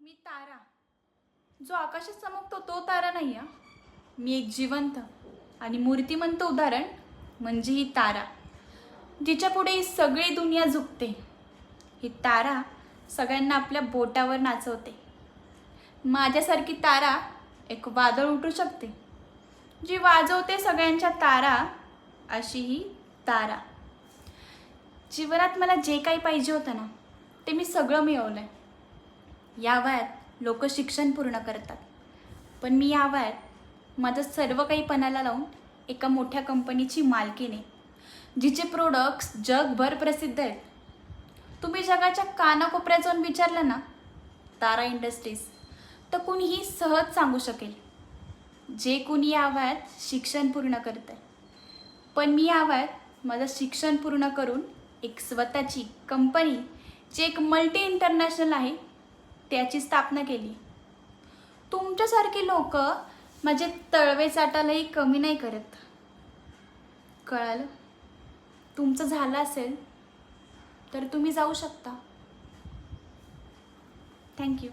मी तारा, जो आकाशात चमकतो तो तारा नाही हा. मी एक जिवंत आणि मूर्तिमंत उदाहरण म्हणजे ही तारा, जिच्या पुढे ही सगळी दुनिया झुकते. ही तारा सगळ्यांना आपल्या बोटावर नाचवते. माझ्यासारखी तारा एक वादळ उठू शकते, जी वाजवते सगळ्यांच्या तारा. अशी ही तारा. जीवनात मला जे काही पाहिजे होतं ना, ते मी सगळं मिळवलंय. या वयात लोक शिक्षण पूर्ण करतात, पण मी या वयात माझं सर्व काही पणाला लावून एका मोठ्या कंपनीची मालकीण आहे, जिचे प्रोडक्ट्स जगभर प्रसिद्ध आहेत. तुम्ही जगाच्या कानाकोपऱ्यात जाऊन विचारलं ना तारा इंडस्ट्रीज, तर कुणीही सहज सांगू शकेल. जे कुणी या वयात शिक्षण पूर्ण करत आहे, पण मी या वयात माझं शिक्षण पूर्ण करून एक स्वतःची कंपनी, जी एक मल्टी इंटरनॅशनल आहे, त्याची स्थापना केली. तुमच्यासारखी लोक माझे तळवे चाटायलाही कमी नाही करत. कळालं? तुमचं झालं असेल तर तुम्ही जाऊ शकता. थँक्यू.